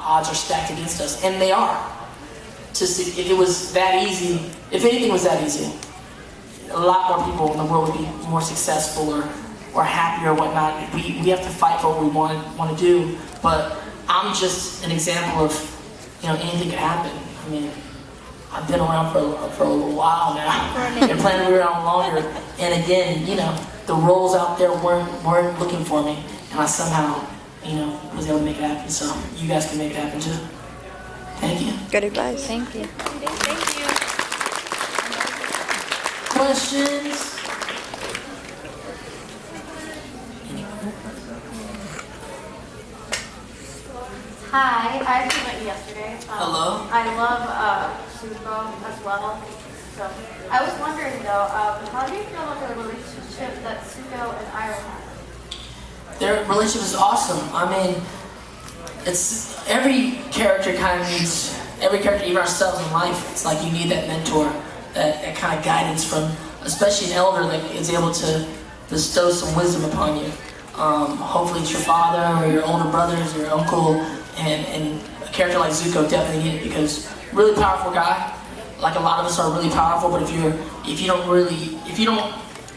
odds are stacked against us, and they are. If it was that easy, if anything was that easy, a lot more people in the world would be more successful or happier or whatnot. We have to fight for what we want to do, but I'm just an example of, anything could happen. I mean, I've been around for a little while now, and planning to be around longer. And again, the roles out there weren't looking for me, and I somehow, was able to make it happen. So you guys can make it happen too. Thank you. Good advice. Thank you. Thank you. Questions? Hi, I actually met you yesterday. Hello. I love Suko as well. So I was wondering though, how do you feel about the relationship that Suko and Ira have? Their relationship is awesome. I mean, it's every character even ourselves in life. It's like you need that mentor, that kind of guidance from, especially an elder that is able to bestow some wisdom upon you. Hopefully it's your father or your older brothers, your uncle, and a character like Zuko definitely need it, because really powerful guy. Like a lot of us are really powerful, but if you don't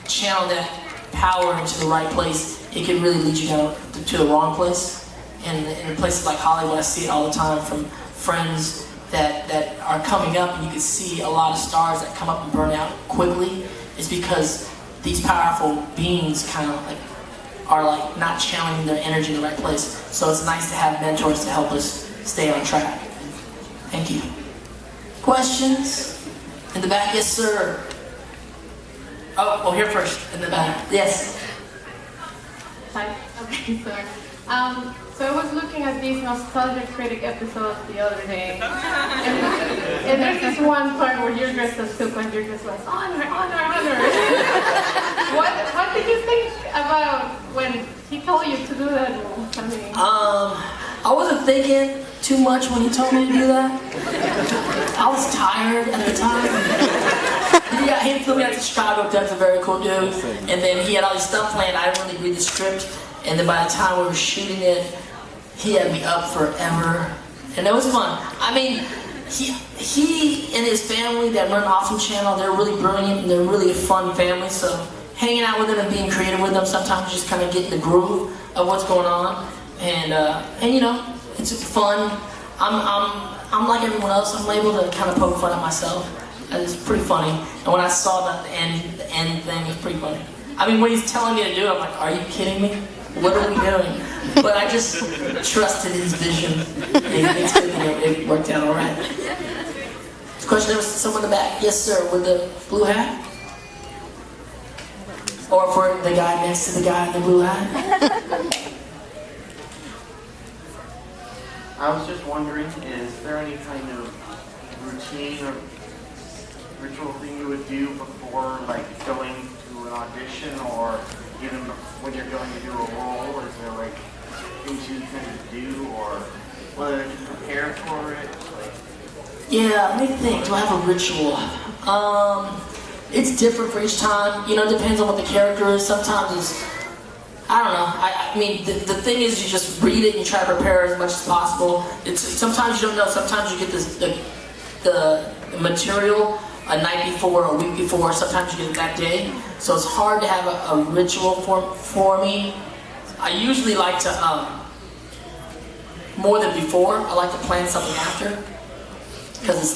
channel that power into the right place, it can really lead you down to the wrong place. And in places like Hollywood, I see it all the time from friends that are coming up, and you can see a lot of stars that come up and burn out quickly. It's because these powerful beings kind of are not channeling their energy in the right place. So it's nice to have mentors to help us stay on track. Thank you. Questions? In the back, yes sir. Oh, well, here first, in the back. Yes. Hi. Okay, sorry. So I was looking at these nostalgia critic episodes the other day, and there's this one part where you're dressed as Cook and you're just like, honor, honor, honor. What did you think about when he told you to do that? I mean, I wasn't thinking too much when he told me to do that. I was tired at the time. Yeah, he flew me out to Chicago. Doug's a very cool dude, and then he had all these stuff planned. I didn't really read the script. And then by the time we were shooting it, he had me up forever. And it was fun. I mean, he and his family that run Awesome Channel, they're really brilliant and they're really a fun family. So hanging out with them and being creative with them, sometimes just kind of get in the groove of what's going on. And it's fun. I'm like everyone else. I'm able to kind of poke fun at myself. And it's pretty funny. And when I saw the end thing, it's pretty funny. I mean, when he's telling me to do it, I'm like, are you kidding me? What are we doing? But I just trusted his vision. It worked out all right. Question, there was someone in the back. Yes, sir, with the blue hat? Or for the guy next to the guy in the blue hat? I was just wondering, is there any kind of routine or ritual thing you would do before, going to an audition, or even when you're going to do a role? Is there things you tend to do, or whether to prepare for it? Yeah, let me think. Do I have a ritual? It's different for each time. It depends on what the character is. Sometimes it's, I don't know. I mean, the thing is, you just read it and you try to prepare as much as possible. Sometimes you don't know. Sometimes you get the material a night before, a week before. Sometimes you get it that day. So it's hard to have a ritual for me. I usually like to, more than before, I like to plan something after. Because it's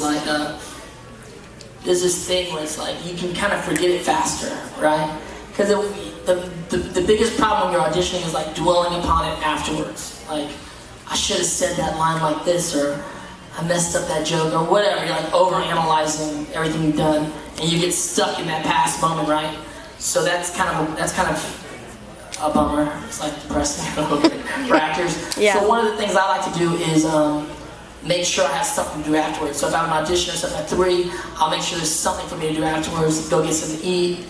there's this thing where it's you can kind of forget it faster, right? Because the biggest problem when you're auditioning is dwelling upon it afterwards. I should have said that line like this, or I messed up that joke, or whatever. You're over-analyzing everything you've done, and you get stuck in that past moment, right? So that's kind of a bummer. It's depressing for actors. Yeah. So one of the things I like to do is make sure I have something to do afterwards. So if I have an audition or something at 3, I'll make sure there's something for me to do afterwards. Go get something to eat,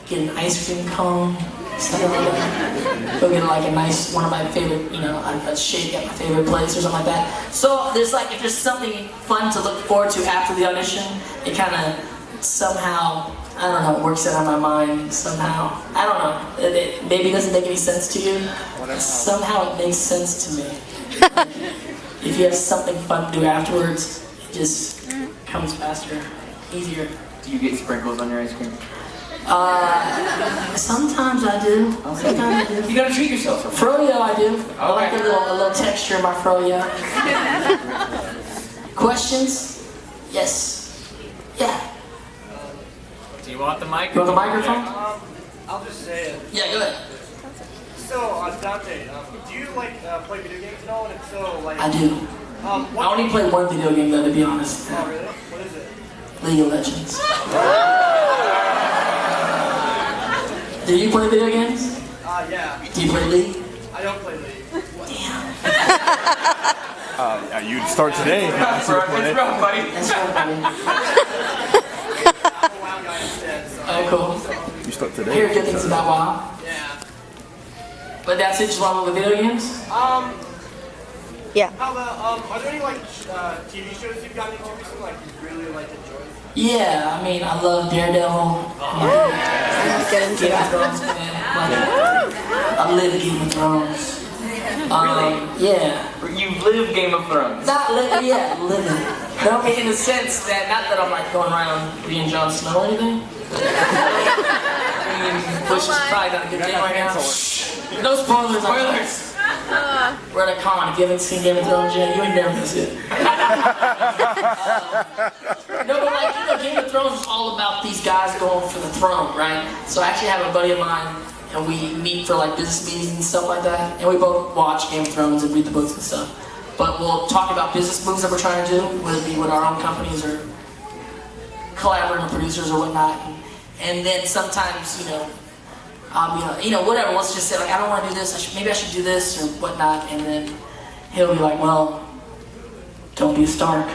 get an ice cream cone, something like that. Go get a nice, one of my favorite, a shake at my favorite place or something like that. So there's if there's something fun to look forward to after the audition, it kind of somehow, I don't know, works out of my mind somehow. I don't know. It maybe doesn't make any sense to you. Somehow it makes sense to me. if you have something fun to do afterwards, it just comes faster, easier. Do you get sprinkles on your ice cream? Sometimes I do. Sometimes I do. You gotta treat yourself. Froyo I do. I like a little texture in my froyo. Questions? Yes. Yeah. Do you want the mic? You want the microphone? I'll just say it. Yeah, go ahead. So, Dante, do you play video games at all? And if so, I do. I only play one video game though, to be honest. Oh, really? What is it? League of Legends. Do you play video games? Yeah. Do you play League? I don't play League. Yeah, you'd start today. It's rough, buddy. That's right, buddy. I'm a WoW guy instead, so. Oh, cool. You start I today. hear good things about WoW. Yeah. But that's it, just want with video games? Yeah. How about, are there any, TV shows you've gotten into recently, you really, enjoyed? Yeah, I mean, I love Daredevil. Get into Game of that. Thrones, man. I live Game of Thrones. Yeah. You live Game of Thrones. Not live, yeah, living. No, I mean, in the sense that, not that I'm going around being Jon Snow or anything. Which is probably not a good thing right now. No spoilers. Spoilers. We're at a con. If you haven't seen Game of Thrones yet, you ain't never gonna see it. No, but Game of Thrones is all about these guys going for the throne, right? So I actually have a buddy of mine, and we meet for business meetings and stuff like that, and we both watch Game of Thrones and read the books and stuff. But we'll talk about business moves that we're trying to do, whether it be with our own companies or collaborating with producers or whatnot. And then sometimes, whatever, let's just say, I don't want to do this, maybe I should do this or whatnot, and then he'll be like, well, don't be a Stark.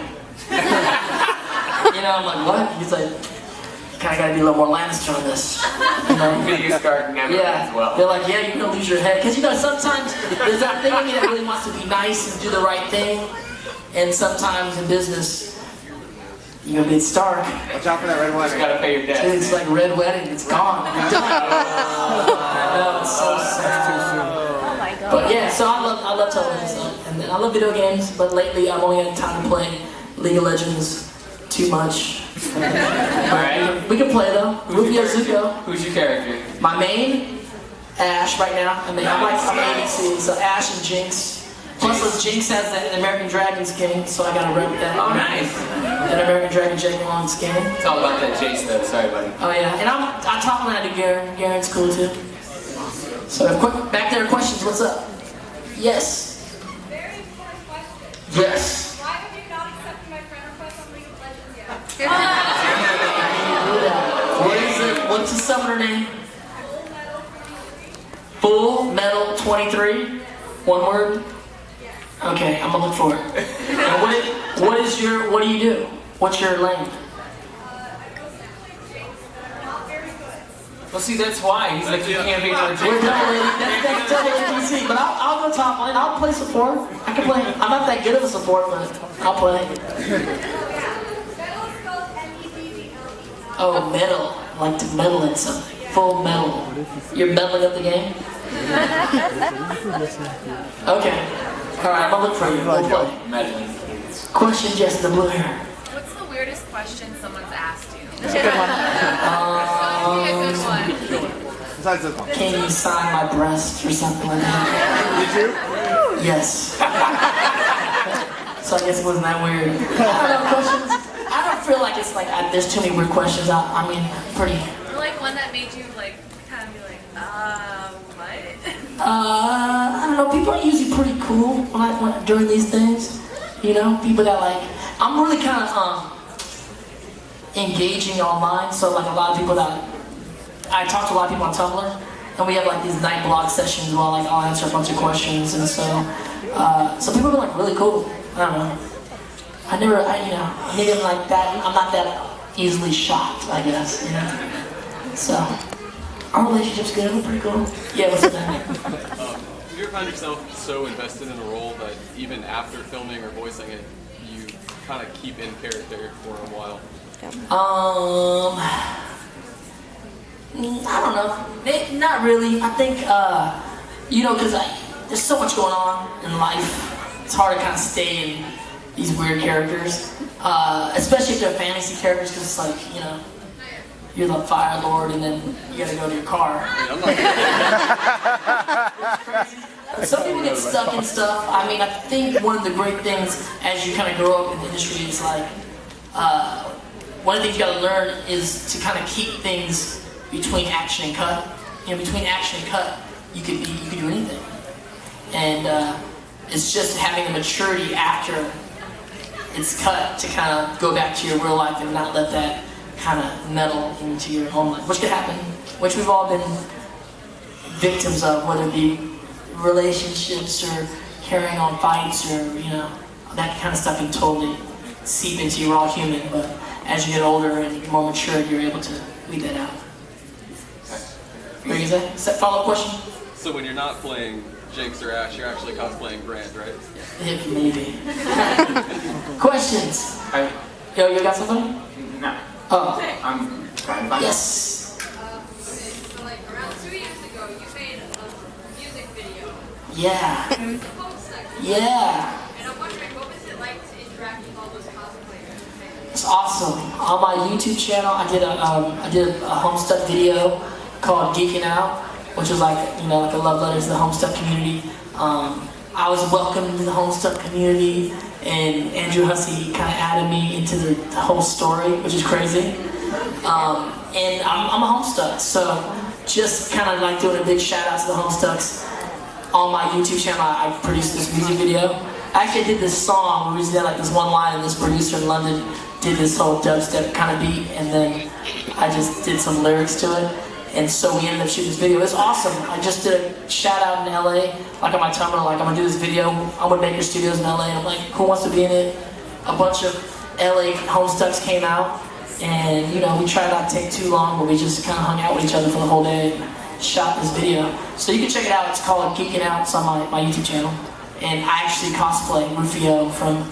I'm like, what? He's like, you kind of got to be a little more Lannister on this. Be a Stark never Yeah, as well. they're like, yeah, you're going to lose your head. Because, sometimes there's that thing in me that really wants to be nice and do the right thing, and sometimes in business, you're going to be a Stark. Watch out for that red You wedding. gotta pay your debt. Dude, it's like red wedding, it's gone. You're done. I know, it's so sad. Oh my god. But yeah, so I love television stuff, and I love video games. But lately, I've only had time to play League of Legends too much. Alright. We can play though. Rufio Zuko. Who's your character? My main, Ash right now. I'm ADC, so Ash and Jinx. Plus, Jinx has that American Dragon skin, so I gotta rep that. Oh, nice. That American Dragon Jake Long skin. It's all about that Jace, though. Sorry, buddy. Oh yeah, and I talk when I do Garen. Garen's cool too. So back there, questions. What's up? Yes. Very important question. Yes. Why have you not accepted my friend request on League of Legends yet? What's the summoner name? Full Metal 23. Full Metal 23. One word. Okay, I'm gonna look for it. And what do you do? What's your lane? I go simply Jinx, but I'm not very good. Well, see, that's why. He's like, you can't be our We're Jace. that's double ADC, but I'll go top lane. I'll play support. I can play. I'm not that good of a support, but I'll play. Yeah. Metal is spelled M-E-D-D-L-E. Oh, metal. Like to meddle in something. Full metal. You're meddling up the game? Okay. Alright, I'm gonna look for you. We'll play. Meddling. Question, Jess, the blue hair. What's the weirdest question someone's asked you? That's a good one. Be a good one. Besides this one. Can you sign my breast or something like that? Did you? Yes. So I guess it wasn't that weird. I don't know, questions? I don't feel like it's there's too many weird questions. I mean, pretty... Or one that made you kind of be what? I don't know, people are usually pretty cool during these things. People that I'm really kind of engaging online, so a lot of people that, I talk to a lot of people on Tumblr, and we have these night blog sessions where I'll answer a bunch of questions, and so people are really cool. I don't know. Maybe I'm like that, I'm not that easily shocked, I guess, So, our relationship's good, we're pretty cool. Yeah, what's up, man? Do you ever find yourself so invested in a role that even after filming or voicing it, you kind of keep in character for a while? I don't know. Not really. I think, because there's so much going on in life. it's hard to kind of stay in these weird characters, especially if they're fantasy characters, because it's like, you know, you're the Fire Lord, and then you gotta go to your car. Some people get stuck in stuff. I mean, I think one of the great things as you kind of grow up in the industry is like, one of the things you gotta learn is to kind of keep things between action and cut. You know, between action and cut, you could do anything. And it's just having the maturity after it's cut to kind of go back to your real life and not let that kind of meddle into your home life, which could happen, which we've all been victims of, whether it be relationships or carrying on fights or, you know, that kind of stuff can totally seep into you. We're all human, but as you get older and more mature, you're able to weed that out. What are you gonna say? Is that a follow-up question? So when you're not playing Jinx or Ash, you're actually cosplaying Brand, right? Yeah, maybe. Questions? Yo, you got something? No. Oh. I'm trying to find Yes. So like around 2 years ago, you made a music video. Yeah. The post section. Yeah. And I'm wondering, what was it like to interact with all those cosplayers? It's awesome. On my YouTube channel, I did a Homestuck video called Geeking Out, which was like, you know, like a love letter to the Homestuck community. I was welcomed into the Homestuck community, and Andrew Hussey kind of added me into the whole story, which is crazy. And I'm a Homestuck, so just kind of like doing a big shout out to the Homestucks. On my YouTube channel, I produced this music video. Actually, I did this song. We just did like this one line, and this producer in London did this whole dubstep kind of beat, and then I just did some lyrics to it. And so we ended up shooting this video. It was awesome. I just did a shout out in LA, like on my Tumblr, like I'm gonna do this video. I'm with Maker Studios in LA, and I'm like, who wants to be in it? A bunch of LA Homestucks came out, and you know, we tried not to take too long, but we just kind of hung out with each other for the whole day and shot this video. So you can check it out. It's called Geeking Out. It's on my YouTube channel. And I actually cosplay Rufio from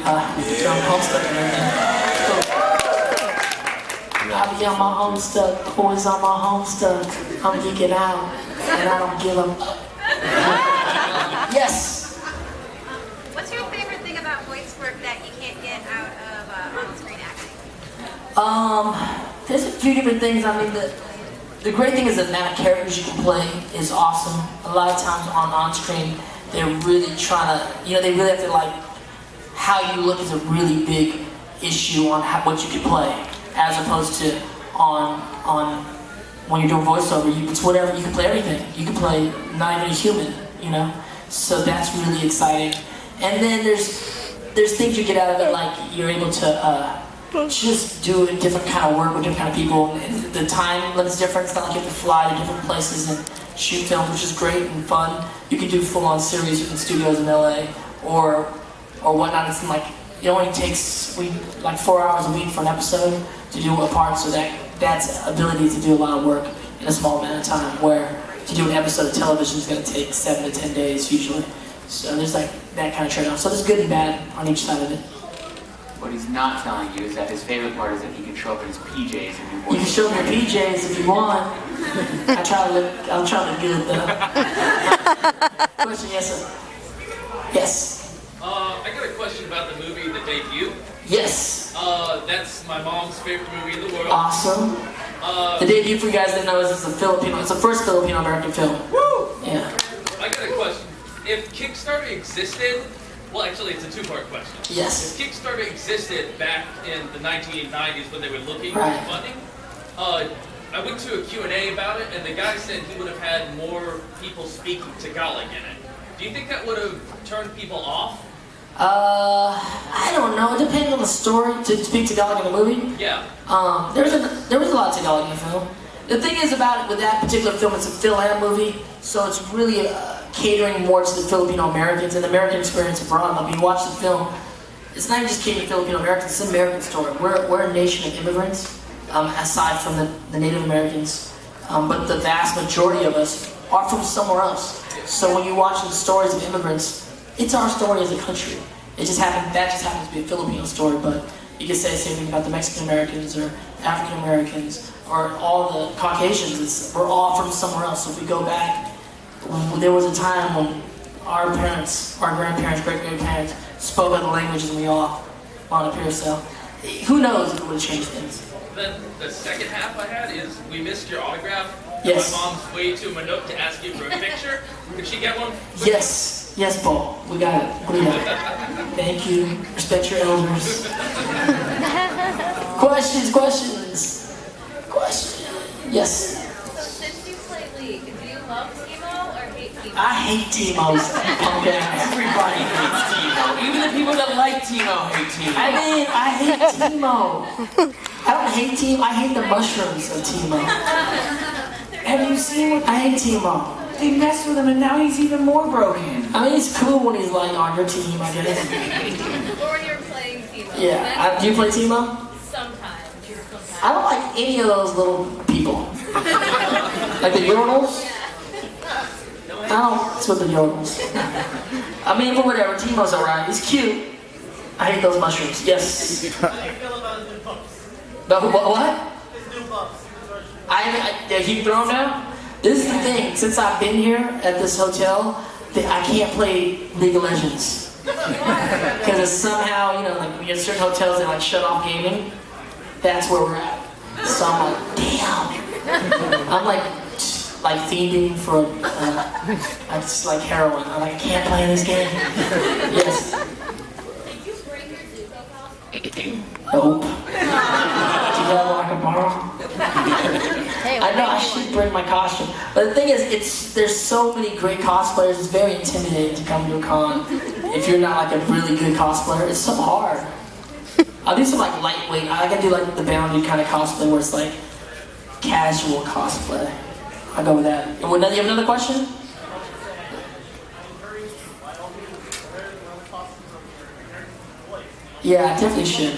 Homestuck and everything. I be on my Homestuck, boys on my Homestuck. I'm geeking out, and I don't give up. Yes? What's your favorite thing about voice work that you can't get out of on-screen acting? There's a few different things. I mean, the great thing is the amount of characters you can play is awesome. A lot of times on-screen, they're really trying to, you know, they really have to like, how you look is a really big issue on what you can play. As opposed to on when you're doing voiceover, it's whatever, you can play everything. You can play not even a human, you know? So that's really exciting. And then there's things you get out of it, like you're able to just do a different kind of work with different kind of people. And the time limit's different. It's not like you have to fly to different places and shoot films, which is great and fun. You can do full-on series in studios in LA or whatnot. It's like, it only takes like 4 hours a week for an episode to do a part, so that's ability to do a lot of work in a small amount of time, where to do an episode of television is going to take 7 to 10 days usually. So there's like that kind of trade-off. So there's good and bad on each side of it. What he's not telling you is that his favorite part is that he can show up in his PJs and do voice. You can show up in your PJs if you want. I'm trying to look good though. Question, yes sir. Yes. I got a question about the movie The Debut. Yes. That's my mom's favorite movie in the world. Awesome. The Debut, for you guys that know, is it's the first Filipino-American film. Woo! Yeah. I got a question. If Kickstarter existed, well actually it's a two-part question. Yes. If Kickstarter existed back in the 1990s when they were looking Right. for funding, I went to a Q&A about it and the guy said he would have had more people speaking Tagalog in it. Do you think that would have turned people off? I don't know. It depends on the story to speak Tagalog in the movie. Yeah. There was a lot of Tagalog in the film. The thing is about it with that particular film, it's a Phil-Am movie, so it's really catering more to the Filipino Americans and the American experience abroad. Like, when you watch the film, it's not even just catering to Filipino Americans, it's an American story. We're a nation of immigrants, aside from the Native Americans, but the vast majority of us are from somewhere else. So when you watch the stories of immigrants, it's our story as a country. That just happens to be a Filipino story, but you can say the same thing about the Mexican Americans or African Americans or all the Caucasians. We're all from somewhere else. So if we go back, there was a time when our parents, our grandparents, great-grandparents spoke other languages than we all on up here, so who knows if it would have changed things. Then the second half I had is we missed your autograph. Yes. My mom's way too a note to ask you for a picture. Could she get one? Yes, yes, Paul, we got it. We got it. Thank you. Respect your elders. Questions. Yes. So since you play League, do you love Teemo or hate Teemo? I hate Teemos. Okay. Everybody hates Teemo. Even the people that like Teemo hate Teemo. I mean, I hate Teemo. I don't hate Teemo. I hate the mushrooms of Teemo. Have you seen what? I hate Teemo. They messed with him and now he's even more broken. I mean, it's cool when he's like on your team, I guess. Or when you're playing Teemo? Yeah. Do you play Teemo? Sometimes. I don't like any of those little people. Like the urinals? I don't swim the urinals. I mean, but whatever. Teemo's alright. He's cute. I hate those mushrooms. Yes. How do you feel about his new bumps? What? His new bumps. He throw them down? This is the thing. Since I've been here at this hotel, I can't play League of Legends. Because it's somehow, you know, like we get certain hotels that like shut off gaming. That's where we're at. So I'm like, damn. I'm like fiending for, I just like heroin. I'm like, I can't play this game. Yes. Did you bring your Zuko costume? Nope. Do you have one I can borrow? I know I should bring my costume. But the thing is, there's so many great cosplayers, it's very intimidating to come to a con. If you're not like a really good cosplayer, it's so hard. I'll do some like lightweight, I can do like the boundary kind of cosplay where it's like casual cosplay. I'll go with that. And you have another question? Yeah, I definitely should.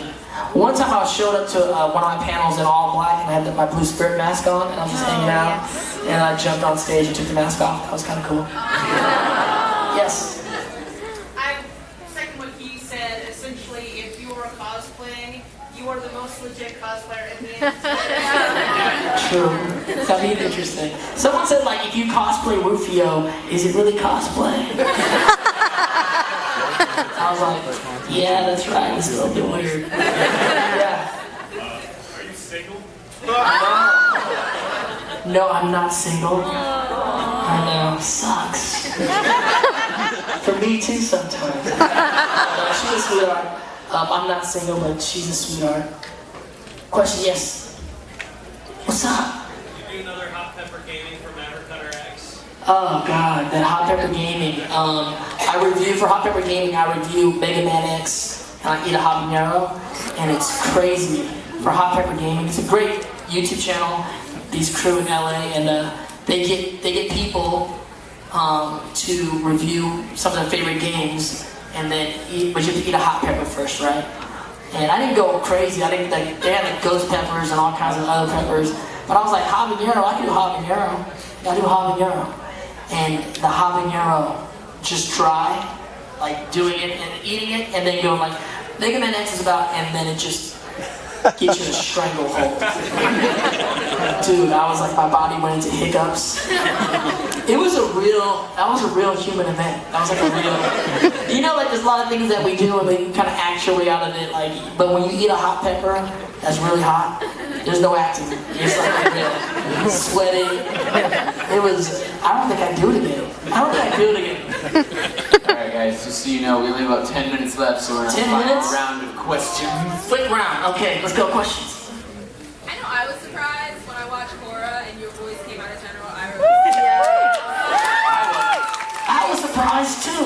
One time I showed up to one of my panels in all black and I had my blue spirit mask on and I was just hanging out and I jumped on stage and took the mask off. That was kind of cool. Yes? I second what he said. Essentially, if you were cosplaying, you are the most legit cosplayer in the industry. True. That'd be interesting. Someone said like, if you cosplay Rufio, is it really cosplay? I was like, yeah, that's right. It's a little bit weird. Yeah. Are you single? No, I'm not single. I know, sucks. For me too sometimes. She's a sweetheart. I'm not single, but she's a sweetheart. Question, yes. What's up? You do another Hot Pepper Gaming for Matter Cutter X? Oh god, that Hot Pepper Gaming. I review for Hot Pepper Gaming. I review Mega Man X, and I eat a habanero, and it's crazy. For Hot Pepper Gaming, it's a great YouTube channel. These crew in LA, and they get people to review some of their favorite games, and then but you have to eat a hot pepper first, right? And I didn't go crazy. I didn't like they had like ghost peppers and all kinds of other peppers, but I was like habanero. I can do habanero. I do habanero. And the habanero just dry, like doing it and eating it, and then going like, Mega Man X is about, and then it just gets you in a stranglehold. Dude, I was like, my body went into hiccups. That was a real human event. That was like a real, you know, like there's a lot of things that we do and we kind of act your way out of it, like, but when you eat a hot pepper that's really hot, there's no acting. It's like real sweating. It was, I don't think I'd do it again. Alright guys, just so you know, we only have about 10 minutes left, so we're in a 10 final minutes? round of questions. Quick round, okay, let's go, questions. I know I was surprised when I watched Cora and your voice came out of General Iroh. I was surprised too.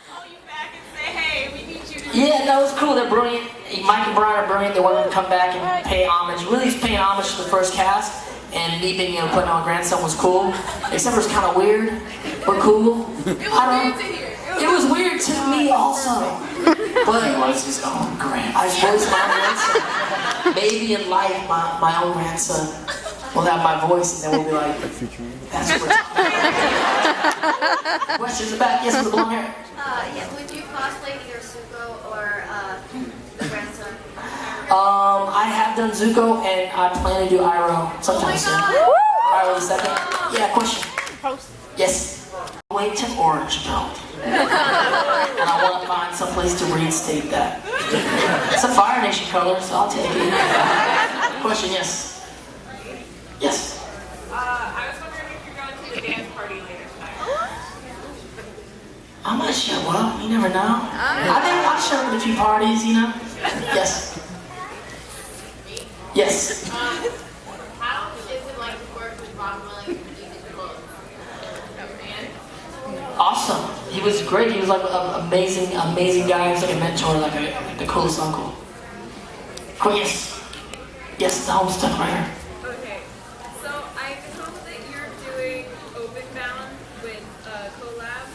Call you back and say, hey, we need you to. Yeah, that was cool. They're brilliant. Mike and Brian are brilliant. They wanted to come back and pay homage. Really, he's paying homage to the first cast. And me being able to play my own grandson was cool. Except for it's kind of weird, but cool. It was weird to hear. It was weird to me also. But He was his own grandson. I voiced my own grandson. Maybe in life, my own grandson will have my voice, and then we'll be like, that's what we're talking about. Questions about yes, with the blonde hair. Yeah, would you cosplay either Zuko or the grandson? I have done Zuko, and I plan to do Iroh sometime soon. Iroh the second. Yeah, question. Yes. wait to orange belt. And I want to find some place to reinstate that. It's a Fire Nation color, so I'll take it. Question, yes. Yes. I was wondering if you're going to the dance party later tonight. I might show up, you never know. I think I'll show up at a few parties, you know? Yes. Yes. How is it like to work with Ron Willing? Awesome. He was great. He was like an amazing guy. He was like a mentor, like the coolest uncle. Cool, yes. Yes, the home stuff right here. Okay, so I hope that you're doing Openbound with collab.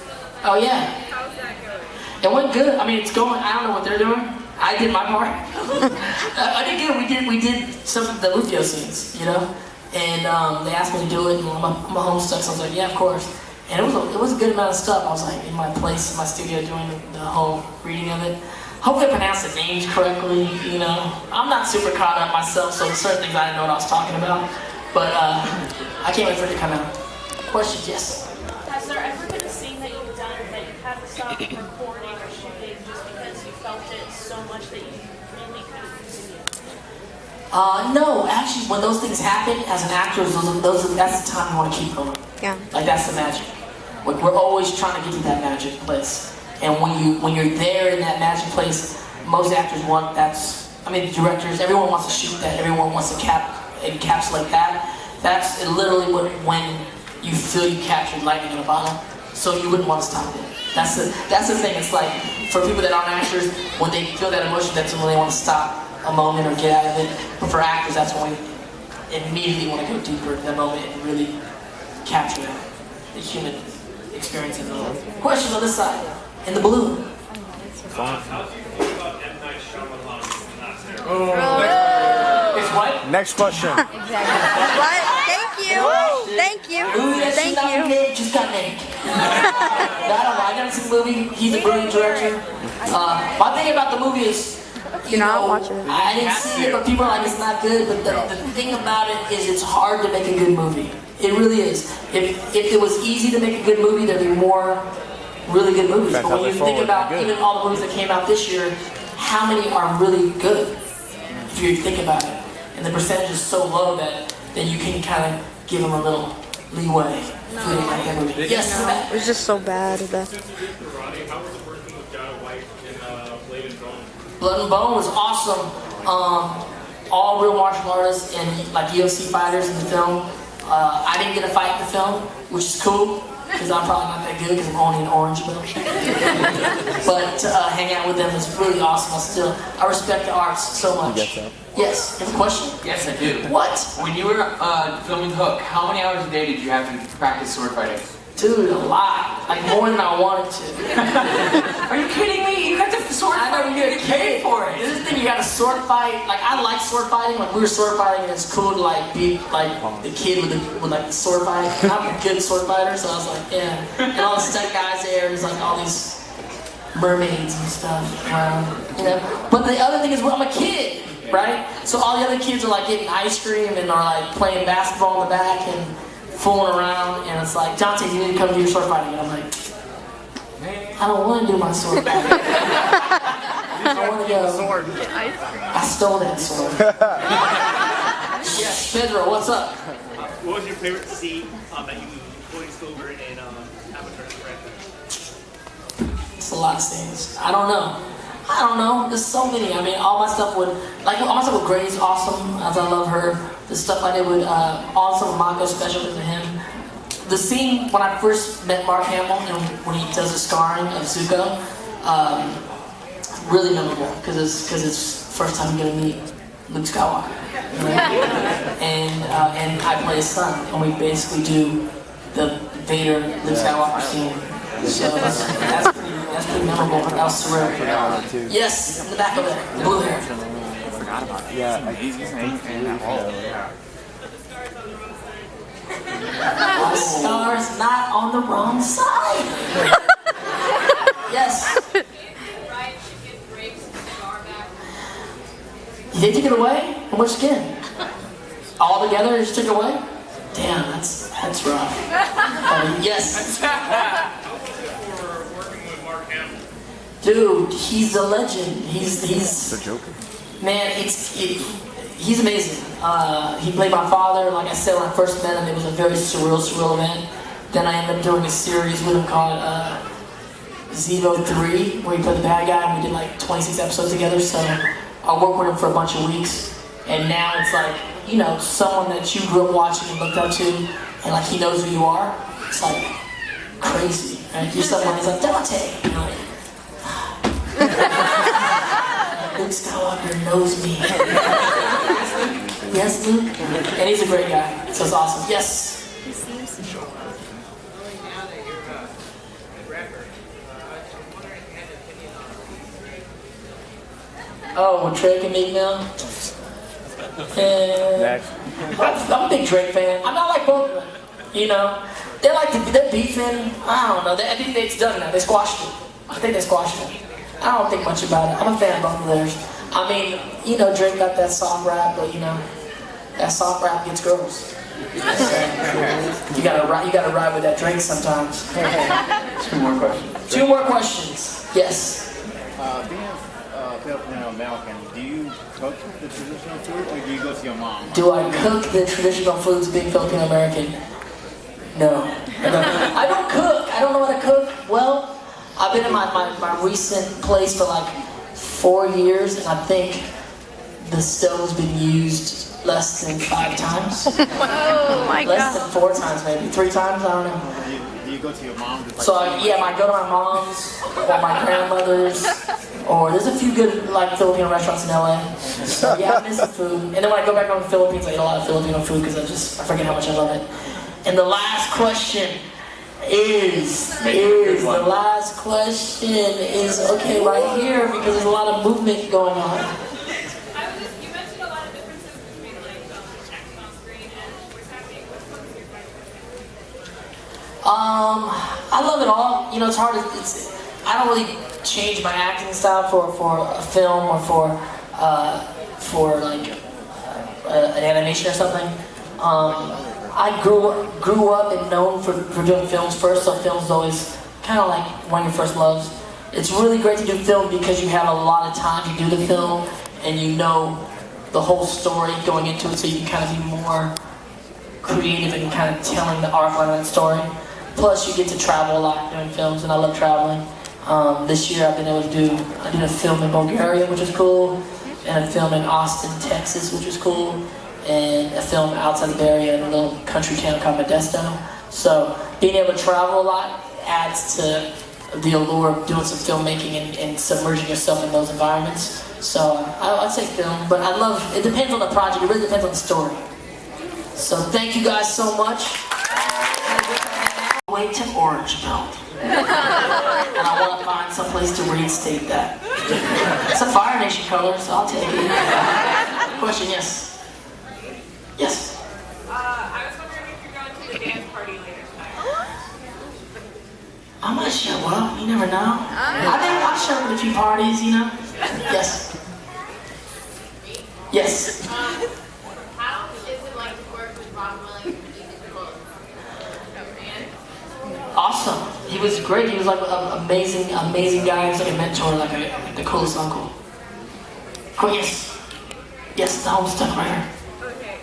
Oh yeah. How's that going? It went good. I mean, it's going. I don't know what they're doing. I did my part. I did good. We did some of the Lufio scenes, you know, and they asked me to do it. And I'm a home stuff, so I was like, yeah, of course. And it was a good amount of stuff. I was like in my place, in my studio, doing the whole reading of it. Hopefully I pronounced the names correctly, you know. I'm not super caught up myself, so certain things I didn't know what I was talking about. But I can't wait for it to come out. Questions, yes? Has there ever been a scene that you've done that you've had to stop recording or shooting just because you felt it so much that you really couldn't continue? No, actually, when those things happen, as an actor, that's the time you want to keep going. Yeah. Like, that's the magic. Like, we're always trying to get to that magic place. And when you're there in that magic place, most actors want, the directors, everyone wants to shoot that, everyone wants to encapsulate that. That's literally when you feel you captured lightning in a bottle, so you wouldn't want to stop it. That's the thing. It's like, for people that aren't actors, when they feel that emotion, that's when they want to stop a moment or get out of it. But for actors, that's when we immediately want to go deeper in that moment and really capture the human experience in the moment. Question on this side, in the blue. It's what? Next question. What? Thank you. Thank you. Thank you. Just got named. I don't know. I gotta see the movie. He's a brilliant director. My thing about the movie is, You're not watching it. I didn't see it, but people are like, it's not good. But the thing about it is, it's hard to make a good movie. It really is. If it was easy to make a good movie, there'd be more really good movies. That's But how when they you fall, think about they're good. even all the movies that came out this year, how many are really good? If you think about it, and the percentage is so low that you can kind of give them a little leeway. If you like that movie. Yes, Matt. It was just so bad. Blood and Bone was awesome. All real martial artists and like UFC fighters in the film. I didn't get a fight in the film, which is cool, because I'm probably not that good because I'm only an orange belt. But to hang out with them is really awesome. I respect the arts so much. You get that? Yes, you have a question? Yes, I do. What? When you were filming Hook, how many hours a day did you have to practice sword fighting? Dude, a lot. Like more than I wanted to. Are you kidding me? You got to sword fight. I know you get paid for it. This is the thing, you got to sword fight. Like I like sword fighting. Like we were sword fighting, and it's cool to like be like the kid with like the sword fight. I'm a good sword fighter, so I was like, yeah. And all the stunt guys there, there's like all these mermaids and stuff around, you know. But the other thing is, well, I'm a kid, right? So all the other kids are like getting ice cream and are like playing basketball in the back and fooling around, and it's like, Dante, you need to come do your sword fighting. And I'm like, I don't want to do my sword fighting. I want to go. I stole that sword. Yes, Pedro, what's up? What was your favorite scene that you voiced over in Avatar: The Franchise? It's a lot of scenes. I don't know. There's so many. I mean, all my stuff with Gray's awesome, as I love her. The stuff I did with awesome Mako, special to him. The scene when I first met Mark Hamill and when he does the scarring of Zuko, really memorable because it's first time you're gonna meet Luke Skywalker, you know? and I play his son, and we basically do the Vader Luke Skywalker scene. So that's pretty memorable. That was surreal. Yes, in the back of it, the blue hair. My star's not on the wrong side. Yes. They took it away? How much skin? All together, they just took it away? Damn, that's rough. Yes. How was it for working with Mark Hamill? Dude, he's a legend. He's The Joker. man, he's amazing. He played my father. Like I said, when I first met him, it was a very surreal event. Then I ended up doing a series with him called Zevo 3, where he played the bad guy, and we did like 26 episodes together. So I worked with him for a bunch of weeks, and now it's like, you know, someone that you grew up watching and looked up to, and like he knows who you are. It's like crazy, right? You're someone who's like, Dante. You know, Luke Skywalker knows me. Yes, Luke? And he's a great guy, so it's awesome. Yes? He seems to show up. Now that you're a rapper, I'm wondering if you had an opinion on Oh, what Drake and Meek now? I'm a big Drake fan. I'm not like both of them, you know? They're beefing. I don't know. I think it's done now. They squashed it. I think they squashed it. I don't think much about it. I'm a fan of both of theirs. I mean, you know, Drake got that soft rap, but you know, that soft rap gets girls. You gotta ride with that Drake sometimes. Two more questions. Two more questions. Yes. Being Filipino American, do you cook the traditional food or do you go to your mom? Do I cook the traditional foods being Filipino American? No. I don't cook. I don't know how to cook well. I've been in my recent place for like 4 years, and I think the stove's been used less than 5 times. Oh my Less God. than 4 times, maybe 3 times. I don't know. Do you go to your mom? So yeah, I go to my mom's or my grandmother's, or there's a few good like Filipino restaurants in LA. So yeah, I miss the food. And then when I go back home to the Philippines, I eat a lot of Filipino food because I forget how much I love it. And the last question is okay right here because there's a lot of movement going on. You mentioned a lot of differences between like acting on screen and voice acting. Which one is your favorite? I love it all. You know, it's hard. I don't really change my acting style for a film or for like an animation or something. I grew up and known for doing films first, so film's always kind of like one of your first loves. It's really great to do film because you have a lot of time to do the film and you know the whole story going into it, so you can kind of be more creative and kind of telling the arc line of that story. Plus, you get to travel a lot doing films, and I love traveling. This year, I did a film in Bulgaria, which was cool, and a film in Austin, Texas, which was cool, and a film outside the Bay Area in a little country town called Modesto. So being able to travel a lot adds to the allure of doing some filmmaking and submerging yourself in those environments. So I'd say film, but it depends on the project, it really depends on the story. So thank you guys so much. Way to orange belt. And I want to find some place to reinstate that. It's a Fire Nation color, so I'll take it. Question, yes. Yes. I was wondering if you're going to the dance party later tonight. I might show up, you never know. I think I'll show up at a few parties, you know? Yes. Yes. How is it like to work with Rob Williams and Ethan Cook? Awesome. He was great. He was like an amazing guy. He was like a mentor, like the coolest uncle. Cool, yes. Yes, the home stuff right here. Okay.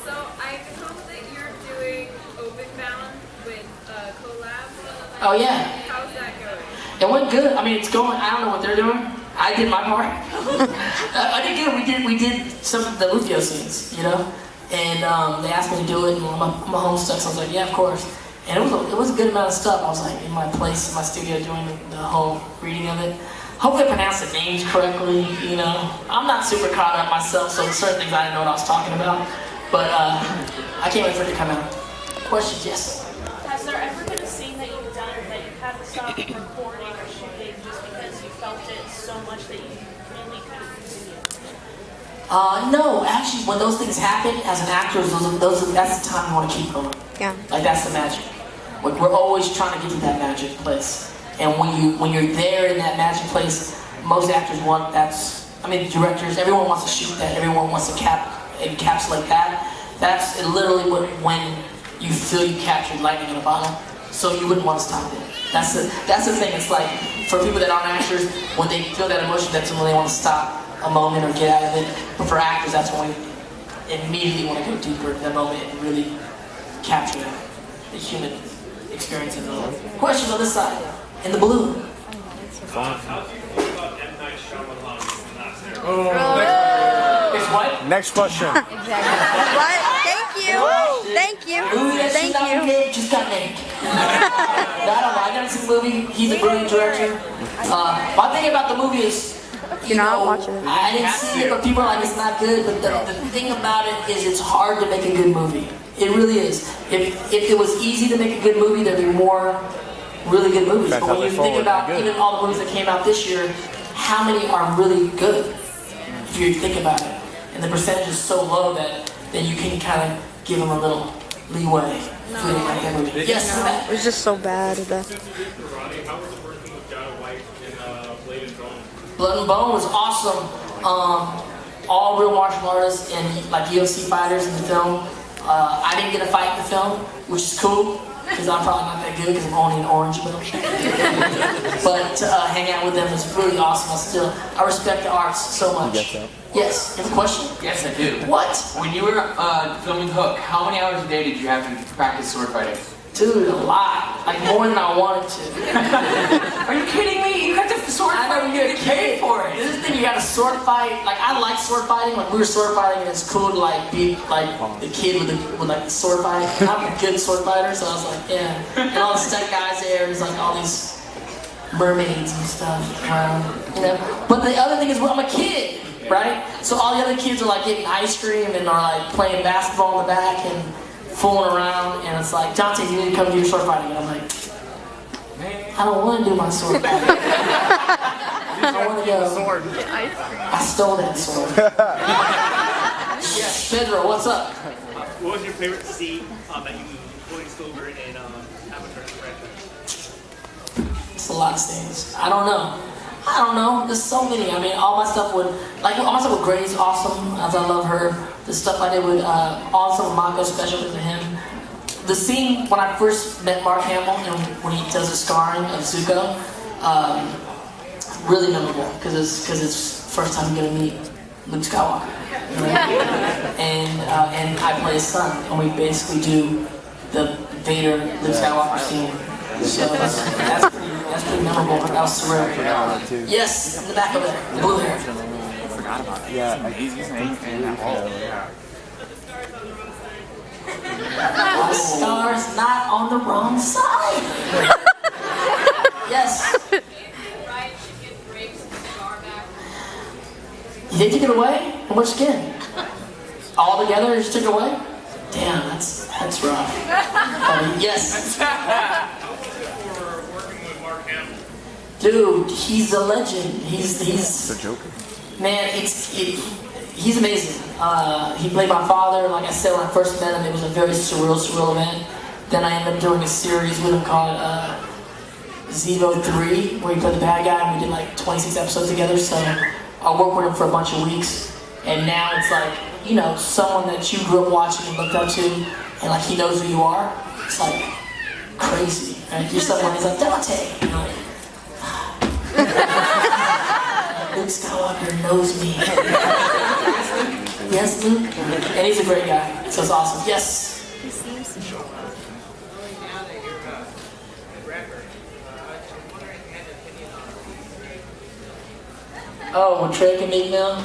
So I hope that you're doing Open Bound with collab. Oh yeah. How's that going? It went good. I mean, it's going. I don't know what they're doing. I did my part. I did good. We did some of the Lufio scenes, you know, and they asked me to do it. And I'm a home stuff, so I was like, yeah, of course. And it was a good amount of stuff. I was like in my place, in my studio, doing the whole reading of it. Hopefully I pronounced the names correctly, you know. I'm not super caught up myself, so certain things I didn't know what I was talking about. But I can't wait for it to come out. Questions, yes? Has there ever been a scene that you've done that you had to stop recording or shooting just because you felt it so much that you really couldn't continue? No, actually, when those things happen, as an actor, that's the time you want to keep going. Yeah. Like, that's the magic. Like, we're always trying to get to that magic place. And when you're there in that magic place, most actors directors, everyone wants to shoot that, everyone wants to encapsulate that. That's literally when you feel you captured lightning in a bottle, so you wouldn't want to stop it. That's the thing. It's like, for people that aren't actors, when they feel that emotion, that's when they want to stop a moment or get out of it. But for actors, that's when we immediately want to go deeper in that moment and really capture the human experience in the moment. Questions on this side, in the blue. How do you feel about M. Night Shyamalan's last era? It's what? Next question. What? Thank you. Thank you. Movie that Thank should not be you. made just got made. I gotta see the movie. He's a brilliant director. My thing about the movie is, You're not watching it. I didn't see it, but people are like, it's not good. But the thing about it is, it's hard to make a good movie. It really is. If it was easy to make a good movie, there'd be more really good movies. That's But how when they you think forward, about they're good. even all the movies that came out this year, how many are really good? If you think about it, and the percentage is so low that you can kind of give them a little leeway. For like that movie. Yes, Matt. It was just so bad. How was the working with John White in Blade and Bone? Blood and Bone was awesome. All real martial artists and like UFC fighters in the film. I didn't get a fight in the film, which is cool, because I'm probably not that good because I'm only an orange belt. But to hang out with them was really awesome. I respect the arts so much. Yes, you have a question? Yes, I do. What? When you were filming Hook, how many hours a day did you have to practice sword fighting? Dude, a lot. Like more than I wanted to. Are you kidding me? You have to sword fight. I know you get paid for it. This is the thing, you gotta sword fight. Like I like sword fighting. Like we were sword fighting, and it's cool to like be like the kid with like the sword fighting. I'm a good sword fighter, so I was like, yeah. And all the stunt guys there, there's like all these mermaids and stuff around, you know. But the other thing is, well, I'm a kid, right? So all the other kids are like getting ice cream and are like playing basketball in the back and fooling around, and it's like, Dante, you need to come do your sword fighting. And I'm like, I don't want to do my sword fighting. I want to go. I stole that sword. Pedro, what's up? What was your favorite scene that you voiced over in Avatar: The Franchise? It's a lot of things. I don't know. There's so many. I mean, all my stuff with Grady's awesome, as I love her. The stuff I did with also Mako, special to him. The scene when I first met Mark Hamill and when he does the scarring of Zuko, really memorable because it's first time you're gonna meet Luke Skywalker. You know? And I play his son, and we basically do the Vader Luke Skywalker scene. So that's pretty memorable. That was surreal. Yes, in the back of there, the blue hair. I forgot about it. Yeah, he's in that hole. Yeah. My stars not on the wrong side. Yes. They took it away? How much again? All together, they just took it away? Damn, that's rough. Yes. For working with Mark Hamill. Dude, he's a legend. He's The Joker. Man, he's amazing. He played my father. Like I said, when I first met him, it was a very surreal event. Then I ended up doing a series with him called Zevo 3, where he played the bad guy, and we did like 26 episodes together. So I worked with him for a bunch of weeks, and now it's like, you know, someone that you grew up watching and looked up to, and like he knows who you are. It's like crazy. Right? You're someone who's like, Dante. You know, Luke Skywalker knows me. Yes, Luke? And he's a great guy, so it's awesome. Yes? He seems to show up. Now that you're a rapper, I'm wondering if you had an opinion on Oh, with Drake and Meek Mill?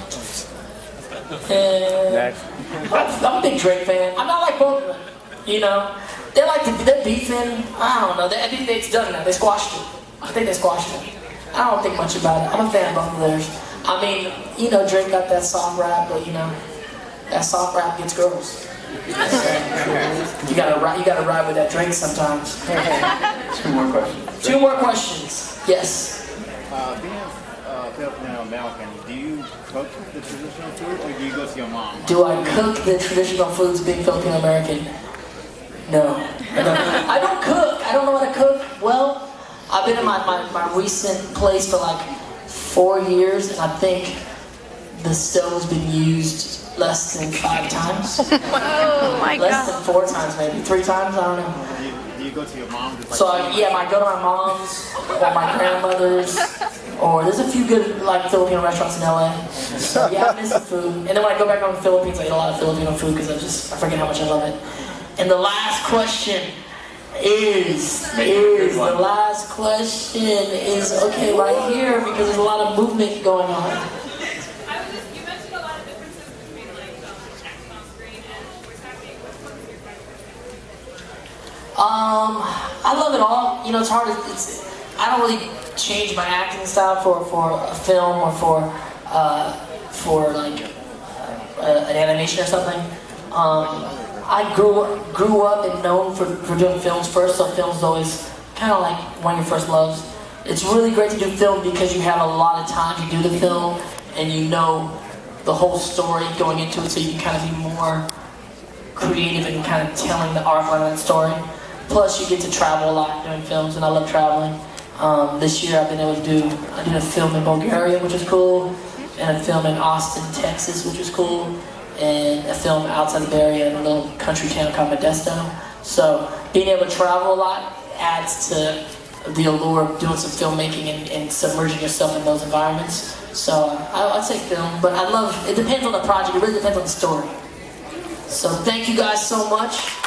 Next. I'm a big Drake fan. I'm not like both of them. You know? They're beefing. I don't know. I think it's done now. They squashed it. I think they squashed it. I don't think much about it. I'm a fan of both of theirs. I mean, you know, Drake got that soft rap, but you know, that soft rap gets girls. You gotta ride with that Drake sometimes. Two more questions. Yes. Being Filipino American, do you cook the traditional food or do you go to your mom? Do I cook the traditional foods being Filipino American? No. I don't cook. I don't know how to cook well. I've been in my recent place for like 4 years, and I think the stove's been used less than 5 times. Oh my Less God. than 4 times, maybe 3 times. I don't know. Do you go to your mom? Just like, So I go to my mom's or my grandmother's, or there's a few good like Filipino restaurants in LA. So yeah, I miss the food. And then when I go back home to the Philippines, I eat a lot of Filipino food because I forget how much I love it. And the last question is okay right here because there's a lot of movement going on. You mentioned a lot of differences between like acting on screen and voice acting. Which one is your favorite? I love it all. You know, it's hard. I don't really change my acting style for a film or for like an animation or something. I grew up and known for doing films first, so films is always kind of like one of your first loves. It's really great to do film because you have a lot of time to do the film and you know the whole story going into it, so you can kind of be more creative and kind of telling the arc line of that story. Plus, you get to travel a lot doing films, and I love traveling. This year, I've been able to I did a film in Bulgaria, which was cool, and a film in Austin, Texas, which was cool, and a film outside the Bay Area in a little country town called Modesto. So, being able to travel a lot adds to the allure of doing some filmmaking and submerging yourself in those environments. So, I'd say film, but it depends on the project. It really depends on the story. So, thank you guys so much.